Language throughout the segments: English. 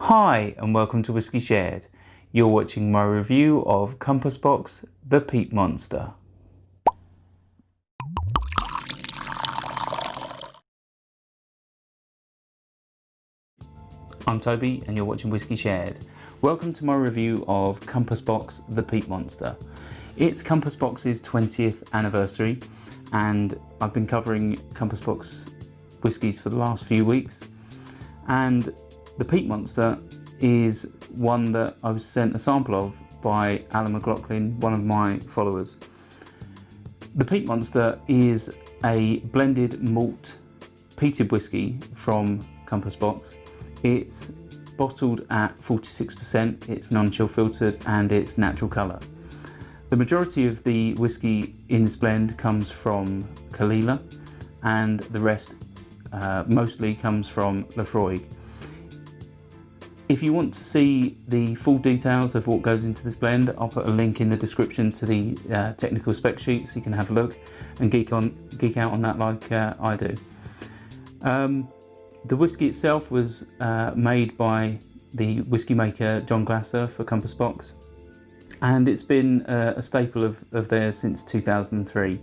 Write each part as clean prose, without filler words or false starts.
Hi and welcome to Whisky Shared. You're watching my review of Compass Box The Peat Monster. I'm Toby and you're watching Whisky Shared. Welcome to my review of Compass Box The Peat Monster. It's Compass Box's 20th anniversary and I've been covering Compass Box whiskies for the last few weeks, and the Peat Monster is one that I was sent a sample of by Alan McLaughlin, one of my followers. The Peat Monster is a blended malt peated whiskey from Compass Box. It's bottled at 46%, it's non-chill filtered and it's natural colour. The majority of the whiskey in this blend comes from Kalila and the rest mostly comes from Lafroig. If you want to see the full details of what goes into this blend, I'll put a link in the description to the technical spec sheet so you can have a look and geek out on that like I do. The whiskey itself was made by the whiskey maker John Glasser for Compass Box, and it's been a staple of theirs since 2003.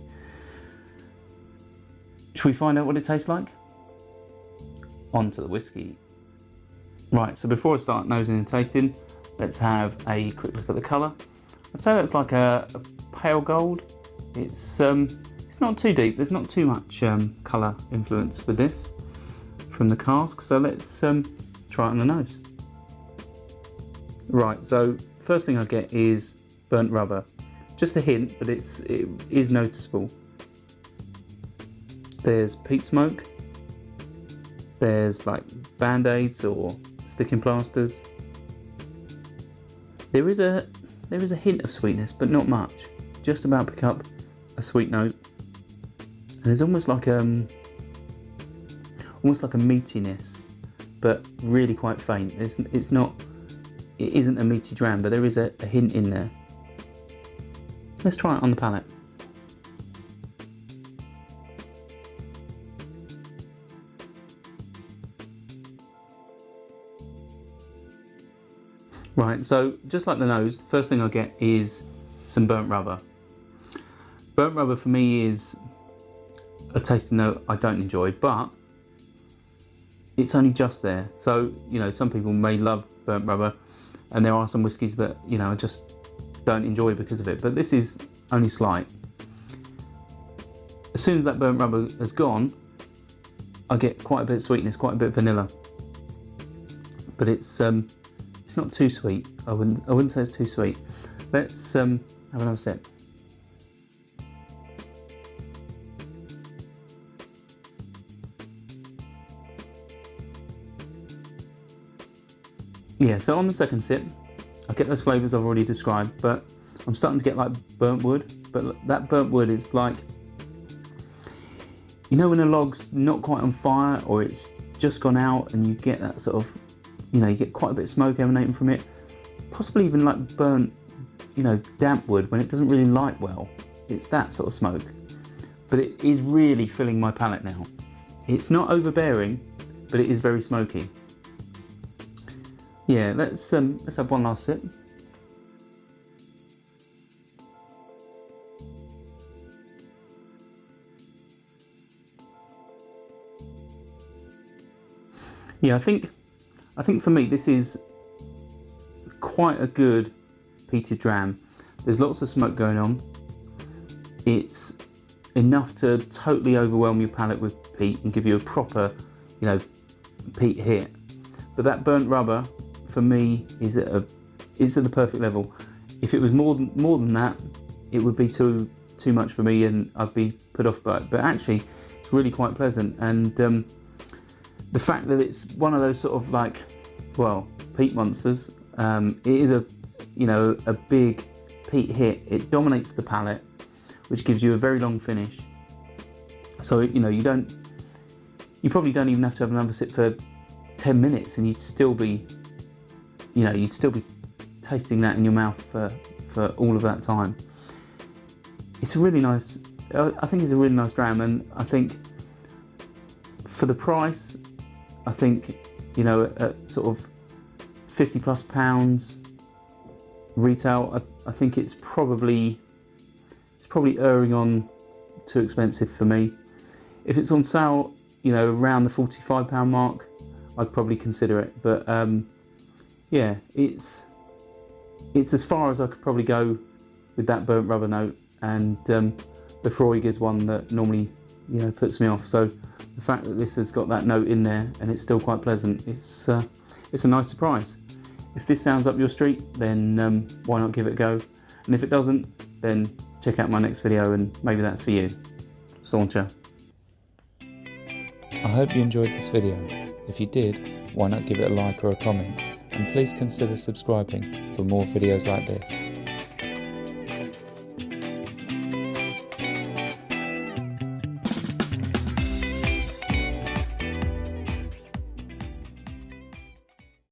Should we find out what it tastes like? On to the whiskey. Right, so before I start nosing and tasting, let's have a quick look at the colour. I'd say that's like a pale gold. It's not too deep, there's not too much colour influence with this from the cask, so let's try it on the nose. Right, so first thing I get is burnt rubber. Just a hint, but it is noticeable. There's peat smoke. There's like band-aids or sticking plasters. There is a hint of sweetness, but not much. Just about pick up a sweet note. And there's almost like a meatiness, but really quite faint. It isn't a meaty dram, but there is a hint in there. Let's try it on the palate. Right, so just like the nose, first thing I get is some burnt rubber. Burnt rubber for me is a tasting note I don't enjoy, but it's only just there. So, you know, some people may love burnt rubber, and there are some whiskies that, you know, I just don't enjoy because of it, but this is only slight. As soon as that burnt rubber has gone, I get quite a bit of sweetness, quite a bit of vanilla. But it's not too sweet. I wouldn't say it's too sweet. Let's have another sip. Yeah, so on the second sip, I get those flavours I've already described, but I'm starting to get like burnt wood. But that burnt wood is like, you know, when a log's not quite on fire or it's just gone out, and you get that sort of, you know, you get quite a bit of smoke emanating from it. Possibly even like burnt, you know, damp wood when it doesn't really light well. It's that sort of smoke. But it is really filling my palate now. It's not overbearing, but it is very smoky. Yeah, let's have one last sip. Yeah, I think for me this is quite a good peated dram. There's lots of smoke going on. It's enough to totally overwhelm your palate with peat and give you a proper, you know, peat hit. But that burnt rubber for me is at the perfect level. If it was more than that, it would be too much for me and I'd be put off by it. But actually, it's really quite pleasant, and the fact that it's one of those sort of like, well, peat monsters. It is a big peat hit. It dominates the palate, which gives you a very long finish. So you know, you probably don't even have to have another sip for 10 minutes, and you'd still be tasting that in your mouth for all of that time. It's a really nice. I think it's a really nice dram, and I think for the price, I think, you know, at sort of £50+ retail. I think it's probably erring on too expensive for me. If it's on sale, you know, around the £45 mark, I'd probably consider it. But yeah, it's as far as I could probably go with that burnt rubber note, and the Freud is one that normally, you know, puts me off. So the fact that this has got that note in there and it's still quite pleasant, it's a nice surprise. If this sounds up your street, then why not give it a go? And if it doesn't, then check out my next video and maybe that's for you. Stauncher. I hope you enjoyed this video. If you did, why not give it a like or a comment, and please consider subscribing for more videos like this.